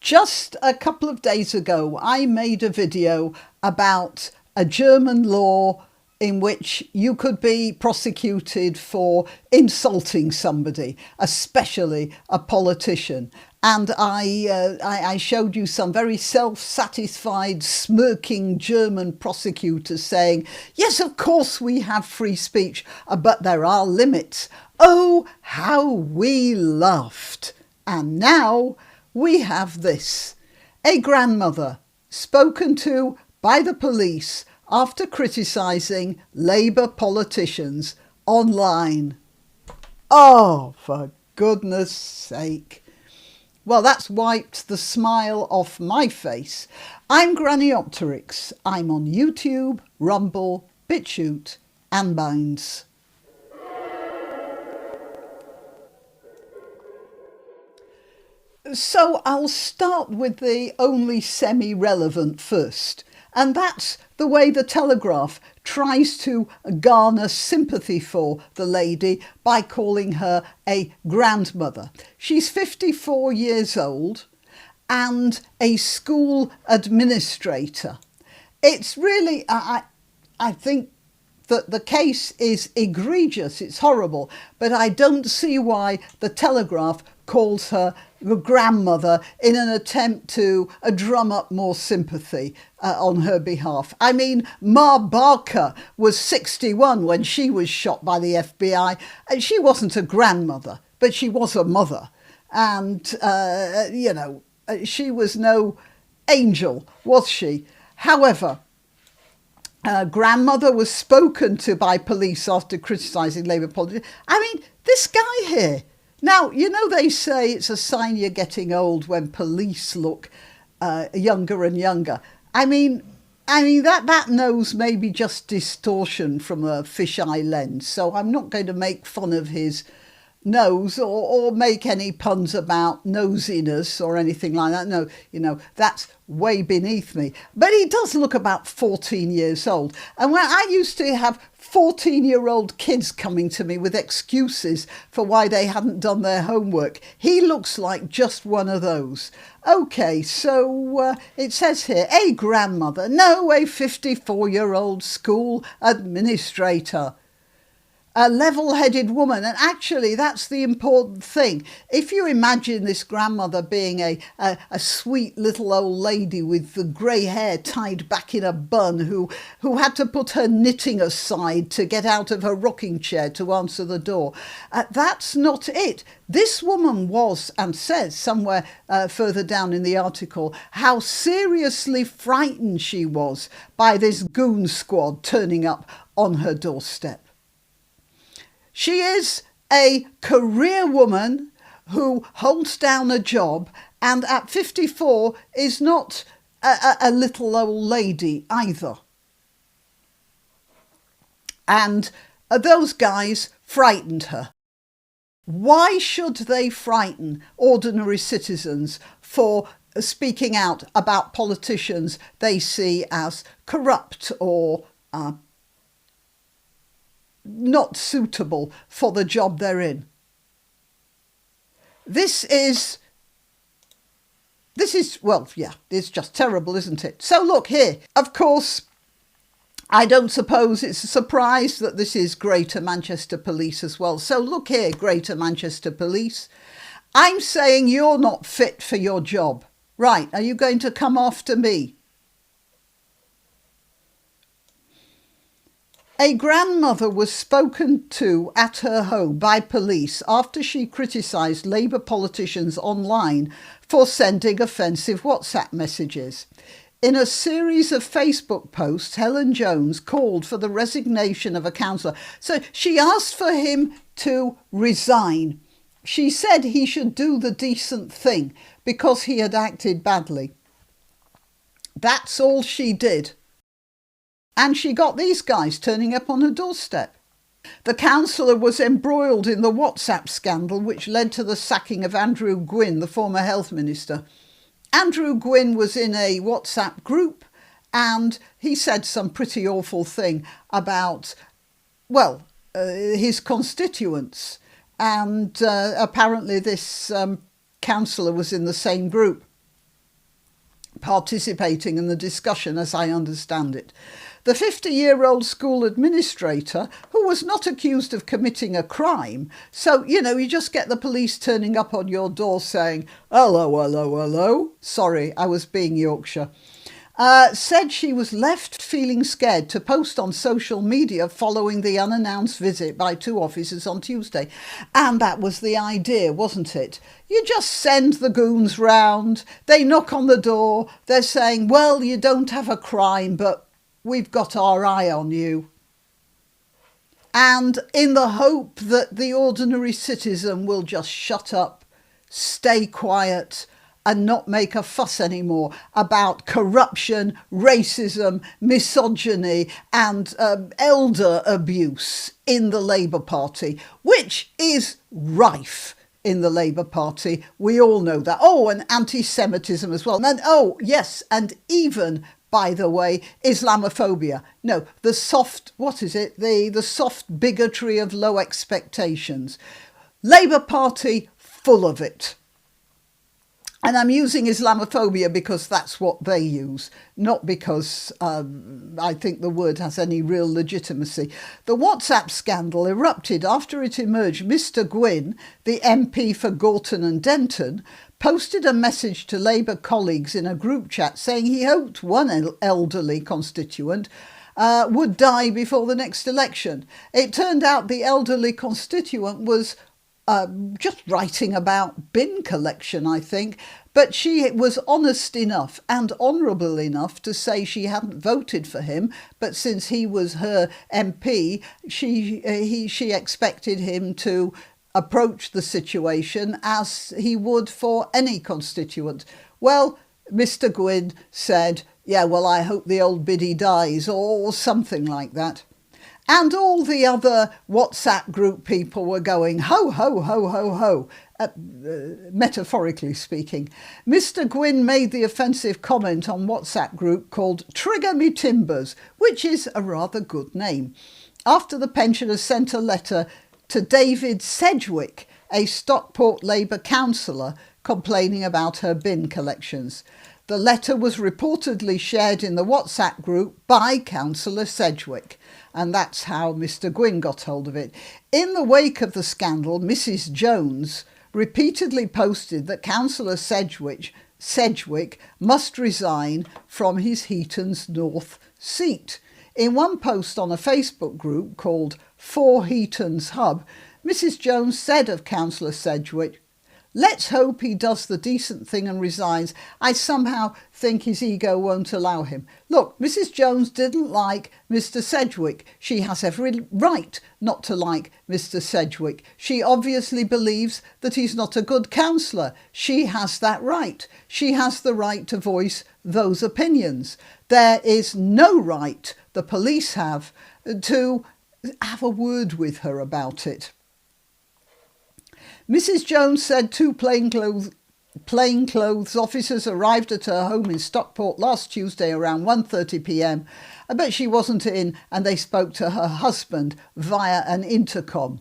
Just a couple of days ago, I made a video about a German law in which you could be prosecuted for insulting somebody, especially a politician. And I showed you some very self-satisfied, smirking German prosecutors saying, yes, of course we have free speech, but there are limits. Oh, how we laughed. And now we have this. A grandmother spoken to by the police after criticising Labour politicians online. Oh, for goodness sake. Well, that's wiped the smile off my face. I'm Granniopteryx. I'm on YouTube, Rumble, BitChute and Minds. So I'll start with the only semi-relevant first, and that's the way the Telegraph tries to garner sympathy for the lady by calling her a grandmother. She's 54 years old and a school administrator. It's really, I think that the case is egregious, it's horrible, but I don't see why the Telegraph calls her the grandmother in an attempt to drum up more sympathy on her behalf. I mean, Ma Barker was 61 when she was shot by the FBI, and she wasn't a grandmother, but she was a mother. And, she was no angel, was she? However, grandmother was spoken to by police after criticising Labour politics. I mean, this guy here. Now, you know, they say it's a sign you're getting old when police look younger and younger. I mean that nose may be just distortion from a fisheye lens. So I'm not going to make fun of his nose or make any puns about nosiness or anything like that. No, that's way beneath me. But he does look about 14 years old. And when I used to have 14-year-old kids coming to me with excuses for why they hadn't done their homework, he looks like just one of those. OK, so it says here, a grandmother, no, a 54-year-old school administrator. A level-headed woman, and actually that's the important thing. If you imagine this grandmother being a sweet little old lady with the grey hair tied back in a bun who had to put her knitting aside to get out of her rocking chair to answer the door, that's not it. This woman was, and says somewhere further down in the article, how seriously frightened she was by this goon squad turning up on her doorstep. She is a career woman who holds down a job and at 54 is not a little old lady either. And those guys frightened her. Why should they frighten ordinary citizens for speaking out about politicians they see as corrupt or not suitable for the job they're in? This is, well, yeah, it's just terrible, isn't it? So look here, of course, I don't suppose it's a surprise that this is Greater Manchester Police as well. So look here, Greater Manchester Police, I'm saying you're not fit for your job. Right, are you going to come after me? A grandmother was spoken to at her home by police after she criticised Labour politicians online for sending offensive WhatsApp messages. In a series of Facebook posts, Helen Jones called for the resignation of a councillor. So she asked for him to resign. She said he should do the decent thing because he had acted badly. That's all she did. And she got these guys turning up on her doorstep. The councillor was embroiled in the WhatsApp scandal, which led to the sacking of Andrew Gwynn, the former health minister. Andrew Gwynn was in a WhatsApp group and he said some pretty awful thing about, his constituents. And apparently this councillor was in the same group. participating in the discussion, as I understand it. The 50-year-old school administrator, who was not accused of committing a crime, so, you just get the police turning up on your door saying, hello, hello, hello, sorry, I was being Yorkshire, said she was left feeling scared to post on social media following the unannounced visit by two officers on Tuesday. And that was the idea, wasn't it? You just send the goons round, they knock on the door, they're saying, well, you don't have a crime, but we've got our eye on you. And in the hope that the ordinary citizen will just shut up, stay quiet, and not make a fuss anymore about corruption, racism, misogyny and elder abuse in the Labour Party, which is rife in the Labour Party. We all know that. Oh, and anti-Semitism as well. And yes, and even, by the way, Islamophobia. No, the soft, the soft bigotry of low expectations. Labour Party, full of it. And I'm using Islamophobia because that's what they use, not because I think the word has any real legitimacy. The WhatsApp scandal erupted after it emerged Mr Gwynne, the MP for Gorton and Denton, posted a message to Labour colleagues in a group chat saying he hoped one elderly constituent would die before the next election. It turned out the elderly constituent was just writing about bin collection, I think, but she was honest enough and honourable enough to say she hadn't voted for him, but since he was her MP, she expected him to approach the situation as he would for any constituent. Well, Mr Gwynne said, yeah, well, I hope the old biddy dies, or something like that. And all the other WhatsApp group people were going, ho, ho, ho, ho, ho, metaphorically speaking. Mr Gwynne made the offensive comment on WhatsApp group called Trigger Me Timbers, which is a rather good name, after the pensioners sent a letter to David Sedgwick, a Stockport Labour councillor, complaining about her bin collections. The letter was reportedly shared in the WhatsApp group by Councillor Sedgwick, and that's how Mr Gwynne got hold of it. In the wake of the scandal, Mrs Jones repeatedly posted that Councillor Sedgwick must resign from his Heaton's North seat. In one post on a Facebook group called For Heaton's Hub, Mrs Jones said of Councillor Sedgwick, let's hope he does the decent thing and resigns. I somehow think his ego won't allow him. Look, Mrs Jones didn't like Mr Sedgwick. She has every right not to like Mr Sedgwick. She obviously believes that he's not a good councillor. She has that right. She has the right to voice those opinions. There is no right the police have to have a word with her about it. Mrs Jones said two plainclothes officers arrived at her home in Stockport last Tuesday around 1:30 p.m, but she wasn't in and they spoke to her husband via an intercom.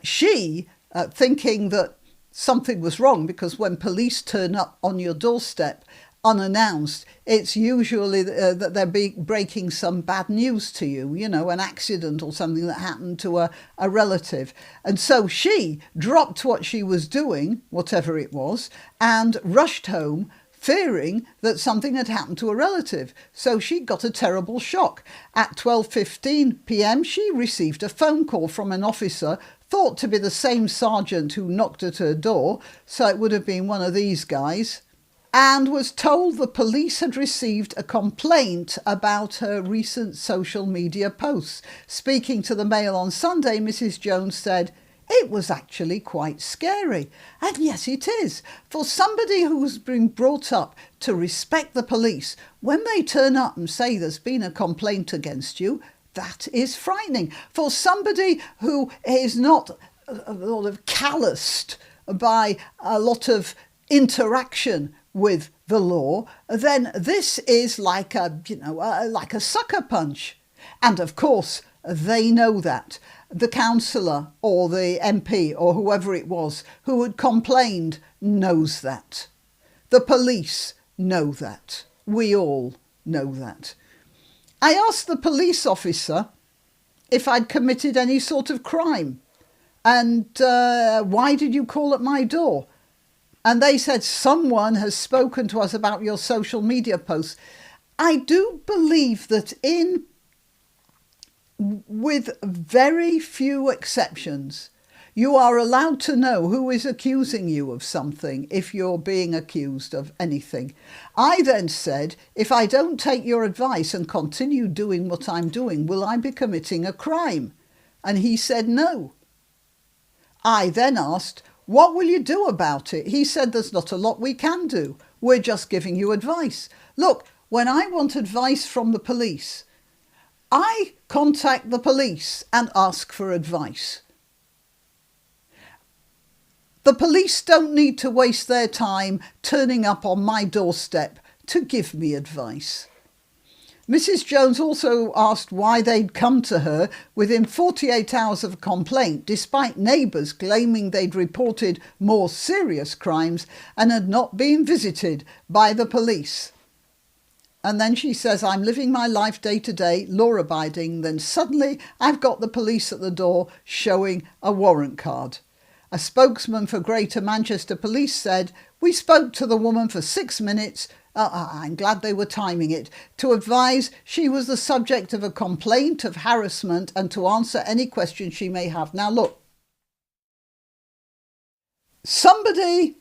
She, thinking that something was wrong, because when police turn up on your doorstep unannounced, it's usually that they're breaking some bad news to you, an accident or something that happened to a relative. And so she dropped what she was doing, whatever it was, and rushed home, fearing that something had happened to a relative. So she got a terrible shock. At 12:15 p.m, she received a phone call from an officer thought to be the same sergeant who knocked at her door, so it would have been one of these guys, and was told the police had received a complaint about her recent social media posts. Speaking to the Mail on Sunday, Mrs Jones said, it was actually quite scary. And yes, it is. For somebody who's been brought up to respect the police, when they turn up and say there's been a complaint against you, that is frightening. For somebody who is not sort of calloused by a lot of interaction with the law, then this is like a sucker punch. And of course, they know that. The councillor or the MP or whoever it was who had complained knows that. The police know that. we all know that. I asked the police officer if I'd committed any sort of crime. And why did you call at my door? And they said, someone has spoken to us about your social media posts. I do believe that with very few exceptions, you are allowed to know who is accusing you of something if you're being accused of anything. I then said, if I don't take your advice and continue doing what I'm doing, will I be committing a crime? And he said no. I then asked, what will you do about it? He said, there's not a lot we can do. We're just giving you advice. Look, when I want advice from the police, I contact the police and ask for advice. The police don't need to waste their time turning up on my doorstep to give me advice. Mrs. Jones also asked why they'd come to her within 48 hours of a complaint, despite neighbours claiming they'd reported more serious crimes and had not been visited by the police. And then she says, I'm living my life day to day, law-abiding, then suddenly I've got the police at the door showing a warrant card. A spokesman for Greater Manchester Police said, we spoke to the woman for 6 minutes, I'm glad they were timing it, to advise she was the subject of a complaint of harassment and to answer any questions she may have. Now look, somebody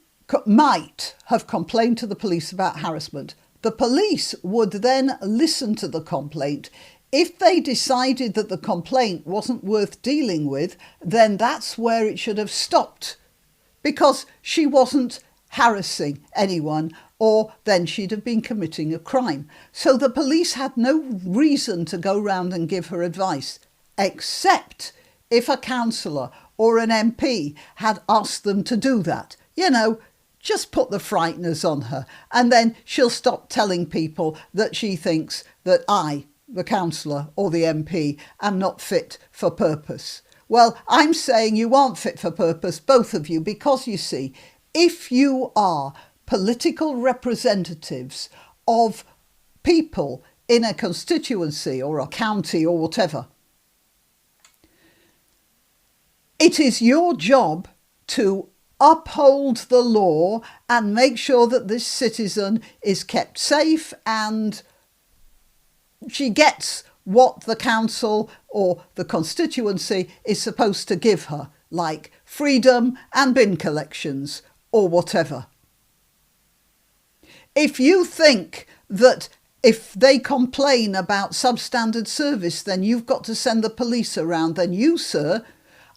might have complained to the police about harassment. The police would then listen to the complaint. If they decided that the complaint wasn't worth dealing with, then that's where it should have stopped, because she wasn't harassing anyone, or then she'd have been committing a crime. So the police had no reason to go round and give her advice, except if a councillor or an MP had asked them to do that. Just put the frighteners on her, and then she'll stop telling people that she thinks that I, the councillor or the MP, am not fit for purpose. Well, I'm saying you aren't fit for purpose, both of you, because you see, if you are political representatives of people in a constituency or a county or whatever, it is your job to uphold the law and make sure that this citizen is kept safe and she gets what the council or the constituency is supposed to give her, like freedom and bin collections or whatever. If you think that if they complain about substandard service, then you've got to send the police around, then you, sir,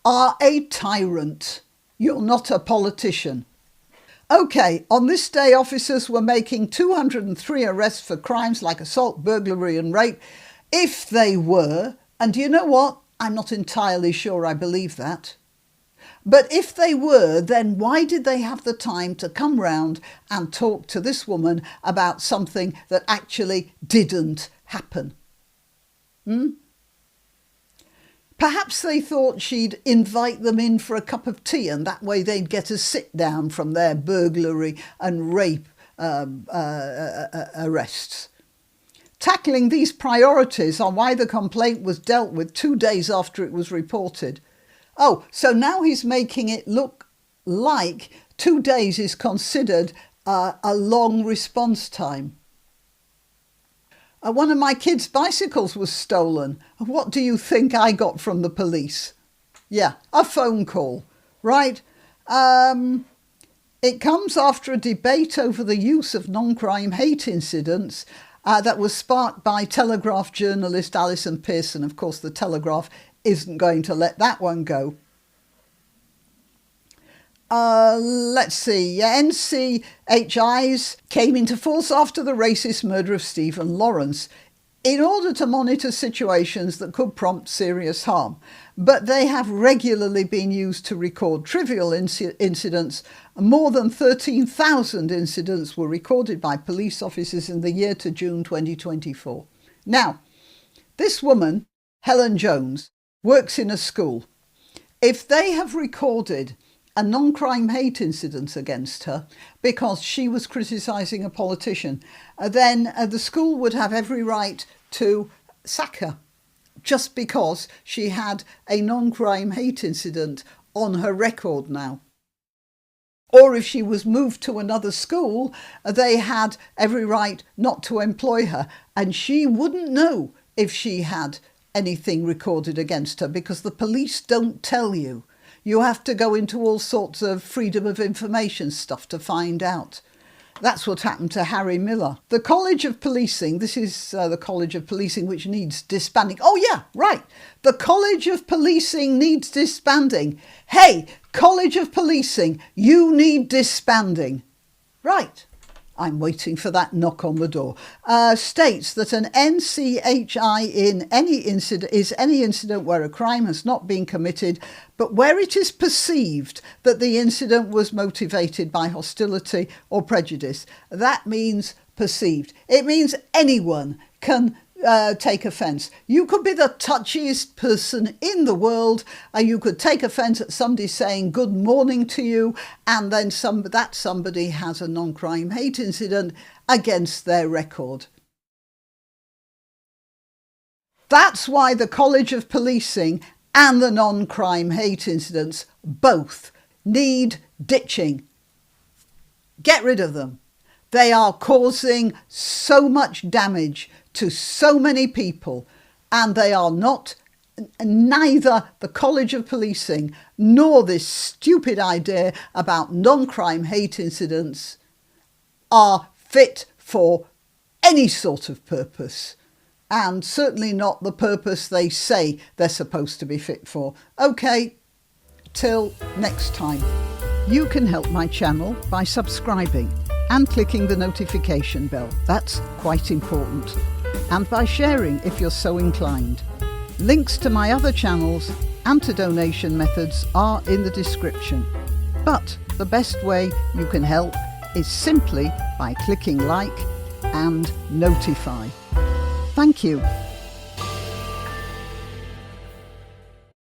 are a tyrant. You're not a politician. OK, on this day, officers were making 203 arrests for crimes like assault, burglary and rape. If they were, and do you know what? I'm not entirely sure I believe that. But if they were, then why did they have the time to come round and talk to this woman about something that actually didn't happen? Perhaps they thought she'd invite them in for a cup of tea and that way they'd get a sit down from their burglary and rape arrests. Tackling these priorities on why the complaint was dealt with 2 days after it was reported. Oh, so now he's making it look like 2 days is considered a long response time. One of my kids' bicycles was stolen. What do you think I got from the police? Yeah, a phone call, right? It comes after a debate over the use of non-crime hate incidents that was sparked by Telegraph journalist Alison Pearson. Of course, the Telegraph isn't going to let that one go. Let's see. NCHIs came into force after the racist murder of Stephen Lawrence in order to monitor situations that could prompt serious harm. But they have regularly been used to record trivial incidents. More than 13,000 incidents were recorded by police officers in the year to June 2024. Now, this woman, Helen Jones, works in a school. If they have recorded a non-crime hate incident against her because she was criticising a politician, then the school would have every right to sack her just because she had a non-crime hate incident on her record now. Or if she was moved to another school, they had every right not to employ her, and she wouldn't know if she had anything recorded against her because the police don't tell you. You have to go into all sorts of freedom of information stuff to find out. That's what happened to Harry Miller. The College of Policing, this is the College of Policing which needs disbanding. Oh yeah, right. The College of Policing needs disbanding. Hey, College of Policing, you need disbanding. Right. I'm waiting for that knock on the door. States that an NCHI in any incident is any incident where a crime has not been committed, but where it is perceived that the incident was motivated by hostility or prejudice. That means perceived. It means anyone can take offence. You could be the touchiest person in the world and you could take offence at somebody saying good morning to you, and then that somebody has a non-crime hate incident against their record. That's why the College of Policing and the non-crime hate incidents both need ditching. Get rid of them. They are causing so much damage to so many people, and they are not, neither the College of Policing nor this stupid idea about non-crime hate incidents are fit for any sort of purpose, and certainly not the purpose they say they're supposed to be fit for. Okay, till next time. You can help my channel by subscribing and clicking the notification bell. That's quite important. And by sharing if you're so inclined. Links to my other channels and to donation methods are in the description. But the best way you can help is simply by clicking like and notify. Thank you.